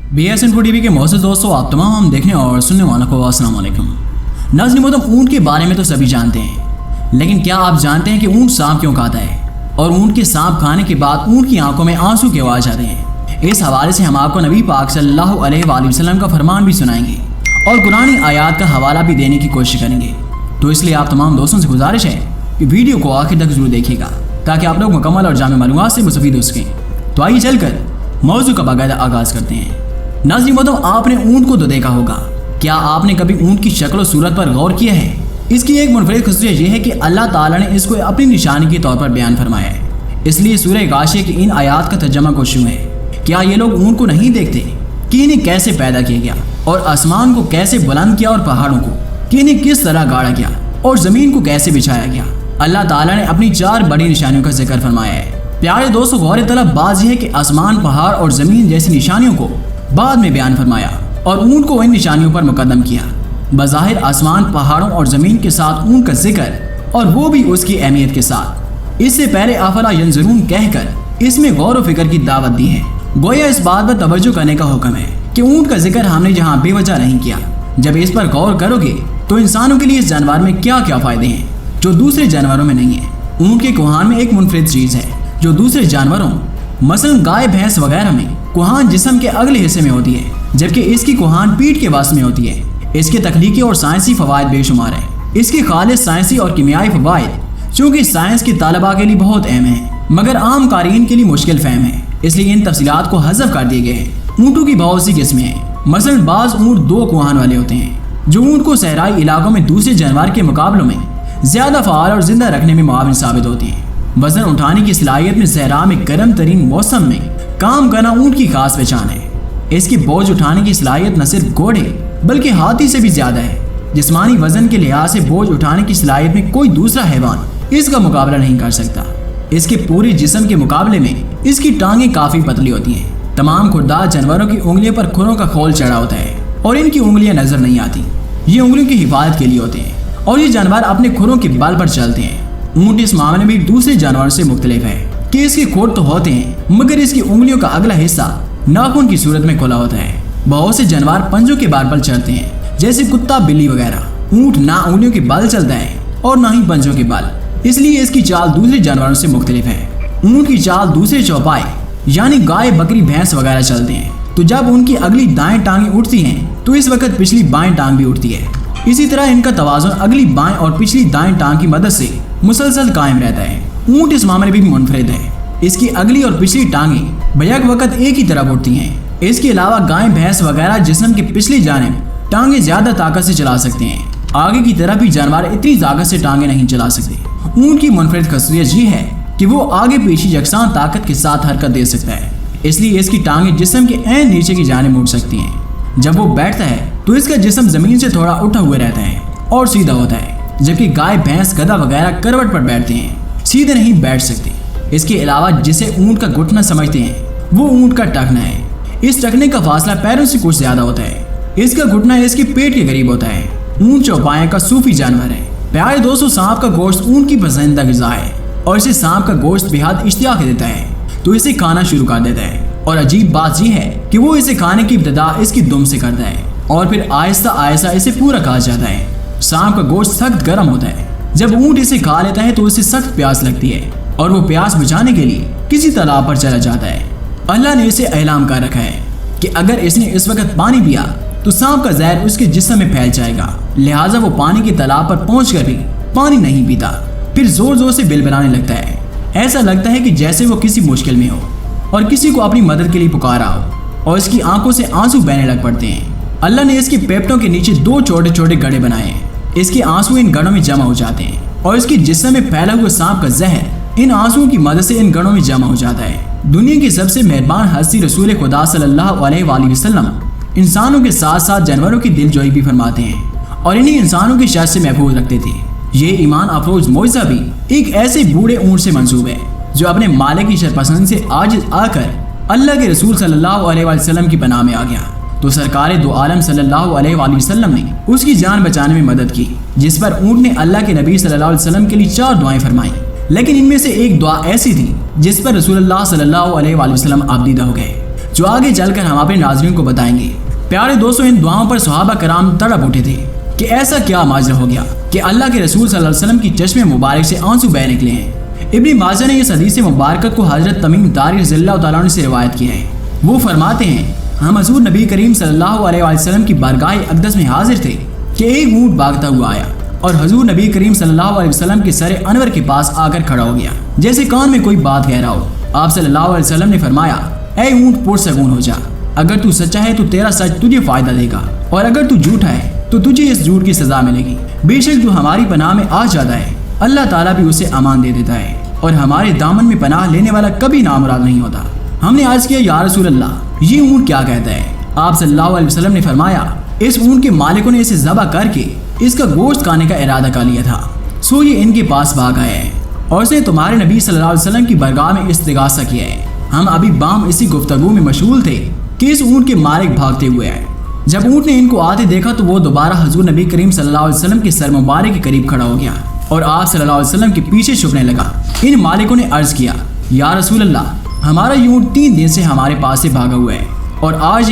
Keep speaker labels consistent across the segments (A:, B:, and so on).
A: BSN Info TV के मौजूद दोस्तों, आप तमाम देखने और सुनने वालों को अस्सलाम वालेकुम। नाज़रीन मोहतरम, ऊँट के बारे में तो सभी जानते हैं, लेकिन क्या आप जानते हैं कि ऊँट सांप क्यों खाता है और ऊँट के सांप खाने के बाद ऊँट की आंखों में आंसू क्यों आ जाते हैं? इस हवाले से हम आपको नबी पाक सल्लल्लाहु अलैहि वसल्लम का फरमान भी सुनाएंगे और कुरानी आयात का हवाला भी देने की कोशिश करेंगे। तो इसलिए आप तमाम दोस्तों से गुजारिश है कि वीडियो को आखिर तक जरूर देखिएगा ताकि आप लोग मुकम्मल और जामे मालूमात से मुस्तफीद हो सकें। तो आइए चलकर मौजू का बाकायदा आगाज़ करते हैं। नाज़रीन मोहतरम, आपने ऊँट को तो देखा होगा, क्या आपने कभी ऊँट की शक्ल और सूरत पर गौर किया है? इसकी एक मुनफरिद खसूसियत यह है कि अल्लाह ताला ने इसको अपनी निशानी के तौर पर बयान फरमाया है। इसलिए सूरह गाशिया की इन आयात का तर्जुमा कुछ यूं है, क्या ये लोग ऊँट को नहीं देखते कि इन्हें कैसे पैदा किया गया और आसमान को कैसे बुलंद किया और पहाड़ों को कि इन्हें किस तरह गाड़ा गया और ज़मीन को कैसे बिछाया गया। अल्लाह ताला ने अपनी 4 बड़ी निशानियों का जिक्र फरमाया है। प्यारे दोस्तों, गौर तलब बात यह है कि आसमान, पहाड़ और ज़मीन जैसी निशानियों को बाद में बयान फरमाया और ऊँट को इन निशानियों पर मुकद्दम किया। बज़ाहिर आसमान, पहाड़ों और ज़मीन के साथ ऊँट का जिक्र और वो भी उसकी अहमियत के साथ। इससे पहले अफला यंज़ुरून कहकर इसमें गौर व फिक्र की दावत दी है। गोया इस बात पर तवज्जो करने का हुक्म है कि ऊँट का जिक्र हमने जहाँ बेवजह नहीं किया। जब इस पर गौर करोगे तो इंसानों के लिए इस जानवर में क्या क्या फ़ायदे हैं जो दूसरे जानवरों में नहीं है। ऊँट के कुहान में एक मुनफरिद चीज़ है जो दूसरे जानवरों मसलन गाय, भैंस वगैरह में कुहान जिस्म के अगले हिस्से में होती है, जबकि इसकी कुहान पीठ के वास्ते में होती है। इसके तकनीकी और साइंसी फ़वाइद बेशुमार हैं। इसके खालिस साइंसी और कीमियाई फ़वाइद चूँकि साइंस के तालबा के लिए बहुत अहम है मगर आम कारीन के लिए मुश्किल फ़हम है, इसलिए इन तफसीलात को हज़फ कर दिए गए हैं। ऊँटों की बहुत सी किस्में हैं। मसलन बाज़ ऊँट 2 कुहान वाले होते हैं जो ऊँट को सहराई इलाकों में दूसरे जानवर के मुकाबलों में ज़्यादा फ़ाल और ज़िंदा रखने में मुआविन साबित होती हैं। वज़न उठाने की सलाहियत में सहरा में गर्म तरीन मौसम में काम करना ऊँट की खास पहचान है। इसकी बोझ उठाने की सलाहियत न सिर्फ घोड़े बल्कि हाथी से भी ज़्यादा है। जिस्मानी वजन के लिहाज से बोझ उठाने की सलाहियत में कोई दूसरा हैवान इसका मुकाबला नहीं कर सकता। इसके पूरे जिस्म के मुकाबले में इसकी टांगें काफ़ी पतली होती हैं। तमाम खुरदार जानवरों की उंगलियों पर खुरों का खोल चढ़ा होता है और इनकी उंगलियां नज़र नहीं आती। ये उंगलियों की हिफाजत के लिए होते हैं और ये जानवर अपने खुरों के बल पर चलते हैं। ऊँट इस मामले में दूसरे जानवरों से मुख्तलिफ है कि इसके खोर तो होते हैं मगर इसकी उंगलियों का अगला हिस्सा नाखून की सूरत में खुला होता है। बहुत से जानवर पंजों के बार पर चलते हैं जैसे कुत्ता, बिल्ली वगैरह। ऊँट ना उंगलियों के बल चलता है और ना ही पंजों के बल, इसलिए इसकी चाल दूसरे जानवरों से मुख्तलिफ है। ऊँट की चाल दूसरे चौपाए यानी गाय, बकरी, भैंस वगैरह चलते हैं तो जब उनकी अगली दाएं टांगें उठती हैं तो इस वक्त पिछली बाएं टांग भी उठती है। इसी तरह इनका तवाज़ुन अगली बाएं और पिछली दाएं टांग की मदद से मुसलसल कायम रहता है। ऊँट इस मामले में भी मुनफरिद है। इसकी अगली और पिछली टांगें बैक वक्त एक ही तरफ उठती हैं। इसके अलावा गाय, भैंस वगैरह जिस्म की पिछली जानिब टांगें ज़्यादा ताकत से चला सकते हैं। आगे की तरफ भी जानवर इतनी ताकत से टांगें नहीं चला सकते। ऊँट की मुनफरिद खसूसियत ये है कि वो आगे पीछे यकसान ताकत के साथ हरकत दे सकता है, इसलिए इसकी टांगें जिस्म के ऐन नीचे की जानिब उठ सकती हैं। जब वो बैठता है तो इसका जिस्म ज़मीन से थोड़ा उठा हुआ रहता है और सीधा होता है, जबकि गाय, भैंस, गधा वगैरह करवट पर बैठते हैं, सीधे नहीं बैठ सकते। इसके अलावा जिसे ऊँट का घुटना समझते हैं वो ऊँट का टखना है। इस टखने का फासला पैरों से कुछ ज़्यादा होता है। इसका घुटना इसके पेट के करीब होता है। ऊँट चौपाया का सूफी जानवर है। प्यारे दोस्तों, सांप का गोश्त ऊँट की पसंदीदा ग़िज़ा है और इसे सांप का गोश्त बेहद इश्तियाक देता है तो इसे खाना शुरू कर देता है। और अजीब बात यह है कि वो इसे खाने की इब्तिदा इसकी दुम से करता है और फिर आहिस्ता आहिस्ता इसे पूरा खा जाता है। सांप का गोश्त सख्त गर्म होता है। जब ऊँट इसे खा लेता है तो उसे सख्त प्यास लगती है और वो प्यास बुझाने के लिए किसी तालाब पर चला जाता है। अल्लाह ने इसे ऐलान कर रखा है कि अगर इसने इस वक्त पानी पिया तो सांप का जहर उसके जिस्म में फैल जाएगा, लिहाजा वो पानी के तालाब पर पहुंचकर भी पानी नहीं पीता। फिर जोर जोर से बिलबिलाने लगता है। ऐसा लगता है कि जैसे वो किसी मुश्किल में हो और किसी को अपनी मदद के लिए पुकारा हो और इसकी आंखों से आंसू बहने लग पड़ते हैं। अल्लाह ने इसके पेपटों के नीचे 2 छोटे छोटे गड्ढे बनाए हैं। इसके आंसू इन गड्ढों में जमा हो जाते हैं और इसके जिस्म में फैला हुआ सांप का जहर इन आंसुओं की मदद से इन गड्ढों में जमा हो जाता है। दुनिया की सबसे मेहरबान हस्ती रसूल खुदा सल्लल्लाहु अलैहि वसल्लम इंसानों के साथ साथ जानवरों की दिलजोई भी फरमाते हैं और इन्हीं इंसानों की शर से महफूज रखते थे। ये ईमान अफरोज मोइज़ा भी एक ऐसे बूढ़े ऊँट से मंसूब है जो अपने मालिक की शरपसंद से आजिज़ आकर अल्लाह के रसूल सल्लल्लाहु अलैहि वसल्लम की पनाह में आ गया तो सरकार दो आलम सल्लल्लाहु अलैहि वसल्लम ने उसकी जान बचाने में मदद की, जिस पर ऊँट ने अल्लाह के नबी सल्लल्लाहु अलैहि वसल्लम के लिए 4 दुआएं फरमाई। लेकिन इनमें से एक दुआ ऐसी थी जिस पर रसूलुल्लाह सल्लल्लाहु अलैहि वसल्लम आबदीदा हो गए। जो आगे चलकर हम अपने नाज़रीन को बताएंगे। प्यारे दोस्तों, इन दुआओं पर सहाबा कराम तड़प उठे थे कि ऐसा क्या माजरा हो गया कि अल्लाह के रसूल सल्लल्लाहु अलैहि वसल्लम की चश्मे मुबारक से आंसू बह निकले हैं। इब्न माजा ने इस हदीस मुबारक को हजरत तमीम दारी रज़ियल्लाहु तआला अन्हु से रिवायत किया है। वो फरमाते हैं, हम हजूर नबी करीम सल्लल्लाहु अलैहि वसल्लम की बारगाह अक़दस में हाजिर थे कि एक ऊँट भागता हुआ आया और हजूर नबी करीम सल्लल्लाहु अलैहि वसल्लम के सर अनवर के पास आकर खड़ा हो गया, जैसे कान में कोई बात कह रहा हो। आप सल्लल्लाहु अलैहि वसल्लम ने फरमाया, ऐ ऊँट पुरसकून हो जा, अगर तू सच्चा है तो तेरा सच तुझे फायदा देगा, और अगर तू झूठा है तो तुझे इस झूठ की सजा मिलेगी। बेशक जो हमारी पनाह में आ जाता है अल्लाह ताला भी उसे अमान दे देता है, और हमारे दामन में पनाह लेने वाला कभी नामुराद नहीं होता। हमने आज किया, या रसूल अल्लाह, ये ऊँट क्या कहता है? आप सल्लल्लाहु अलैहि वसल्लम ने फरमाया, इस ऊँट के मालिकों ने इसे ज़बह करके इसका गोश्त खाने का इरादा कर लिया था, सो ये इनके पास भाग आया है और उसने तुम्हारे नबी सल्लल्लाहु अलैहि वसल्लम की बारगाह में इस्तिगासा किया है। हम अभी बाम इसी गुफ्तगू में मशगूल थे कि इस ऊँट के मालिक भागते हुए आए। जब ऊँट ने इनको आते देखा तो वो दोबारा हजूर नबी करीम सल्लल्लाहु अलैहि वसल्लम के सर मुबारक के करीब खड़ा हो गया और आप सल्लल्लाहु अलैहि वसल्लम के पीछे झुकने लगा। इन मालिकों ने अर्ज किया, या रसूल अल्लाह, हमारा ये ऊँट 3 दिन से हमारे पास से भागा हुआ है और आज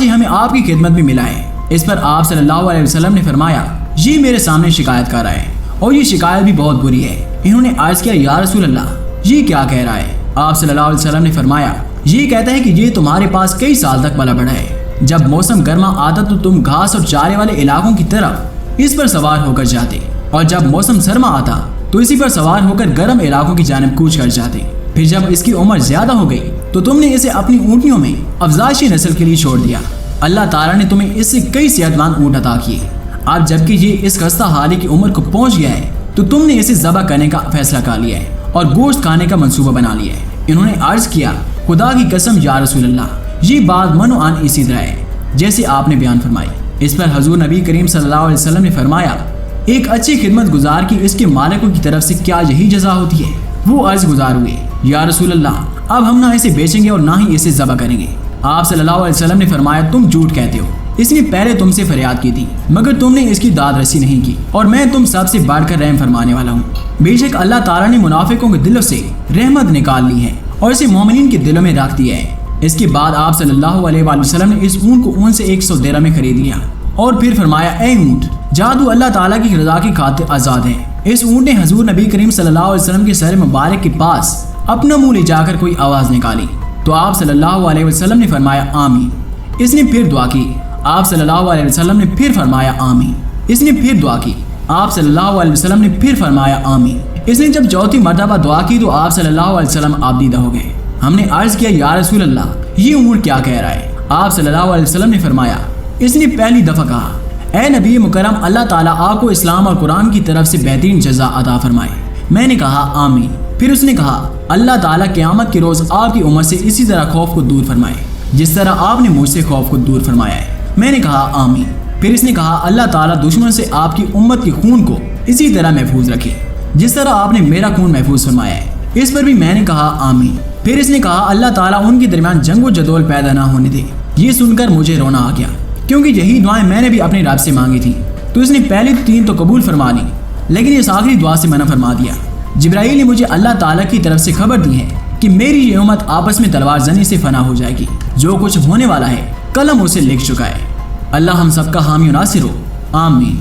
A: ही हमें आपकी खिदमत में मिला है। इस पर आप सल्लल्लाहु अलैहि वसल्लम ने फरमाया, ये मेरे सामने शिकायत कर रहा है और ये शिकायत भी बहुत बुरी है। इन्होंने अर्ज किया, या रसूल अल्लाह, ये क्या कह रहा है? आप सल्लल्लाहु अलैहि वसल्लम ने फरमाया, ये कहता है कि ये तुम्हारे पास कई साल तक पला बढ़ा है। जब मौसम गर्मा आता तो तुम घास और चारे वाले इलाकों की तरफ इस पर सवार होकर जाते, और जब मौसम सरमा आता तो इसी पर सवार होकर गर्म इलाकों की जानिब कूच कर जाते। फिर जब इसकी उम्र ज्यादा हो गई तो तुमने इसे अपनी ऊँटनियों में अफजाइशी नस्ल के लिए छोड़ दिया। अल्लाह ताला ने तुम्हें इससे कई सेहतमंद ऊँट अता किए। अब जबकि ये इस खस्ता हाली की उम्र को पहुँच गया है तो तुमने इसे ज़बह करने का फैसला कर लिया है और गोश्त खाने का मंसूबा बना लिया है। इन्होंने अर्ज किया, खुदा की कसम या रसूल अल्लाह, ये बात मनो आन इसी तरह है जैसे आपने बयान फरमाई। इस पर हजूर नबी करीम सल्लल्लाहु अलैहि वसल्लम ने फरमाया, एक अच्छी खिदमत गुजार की इसके मालिकों की तरफ से क्या यही जजा होती है? वो अर्ज गुजार हुए, या रसूल अल्लाह, अब हम ना इसे बेचेंगे और ना ही इसे ज़बह करेंगे। आप सल्लल्लाहु अलैहि वसल्लम ने फरमाया, तुम झूठ कहते हो, इसने पहले तुमसे फरियाद की थी मगर तुमने इसकी दाद रसी नहीं की, और मैं तुम सबसे बढ़कर रहम फरमाने वाला हूँ। बेशक अल्लाह ताला ने मुनाफिकों के दिलों से रहमत निकाल ली है और इसे मोमिनीन के दिलों में रख दिया है। इसके बाद आप सल्लल्लाहु अलैहि वसल्लम ने इस ऊँट को उनसे 100 दिरहम में खरीद लिया और फिर फरमाया, ऐ ऊँट, जादू अल्लाह ताला की रज़ा की खातिर आज़ाद है। इस ऊँट ने हजूर नबी करीम सल्लल्लाहु अलैहि वसल्लम के सर मुबारक के पास अपना मुँह ले जाकर कोई आवाज़ निकाली तो आप सल्लल्लाहु अलैहि वसल्लम ने फरमाया, आमीन। इसने फिर दुआ की। आप सल्लल्लाहु अलैहि वसल्लम ने फिर फरमाया, आमीन। इसने फिर दुआ की। आप सल्लल्लाहु अलैहि वसल्लम ने फिर फरमाया, आमीन। इसने जब चौथी मरतबा दुआ की तो आप सल्लल्लाहु अलैहि वसल्लम आबदीदा हो गए। हमने अर्ज किया, या रसूल अल्लाह, ये ऊँट क्या कह रहा है? आप सल्लल्लाहु अलैहि वसल्लम ने फरमाया, इसने पहली दफ़ा कहा, ऐ नबी मुकर्रम, अल्लाह ताला आपको इस्लाम और कुरान की तरफ से बेहतरीन जज़ा अता फरमाए। मैंने कहा, आमीन। फिर उसने कहा, अल्लाह ताला क़यामत के रोज़ आपकी उम्र से इसी तरह खौफ को दूर फरमाए जिस तरह आपने मुझसे खौफ को दूर फरमाया है। मैंने कहा, आमीन। फिर इसने कहा, अल्लाह ताला दुश्मन से आपकी उम्मत के खून को इसी तरह महफूज रखे जिस तरह आपने मेरा खून महफूज फरमाया है। इस पर भी मैंने कहा, आमीन। फिर इसने कहा, अल्लाह ताला उनके दरमियान जंगो जदोल पैदा ना होने दे। ये सुनकर मुझे रोना आ गया क्योंकि यही दुआएं मैंने भी अपने रब से मांगी थी। तो इसने पहली 3 तो कबूल फरमा ली लेकिन इस आखिरी दुआ से मना फरमा दिया। जिब्राईल ने मुझे अल्लाह ताला की तरफ से खबर दी है कि मेरी ये उम्मत आपस में तलवार जनी से फना हो जाएगी। जो कुछ होने वाला है कलम उसे लिख चुका है। अल्लाह हम सबका हामी और नासिर हो। आमीन।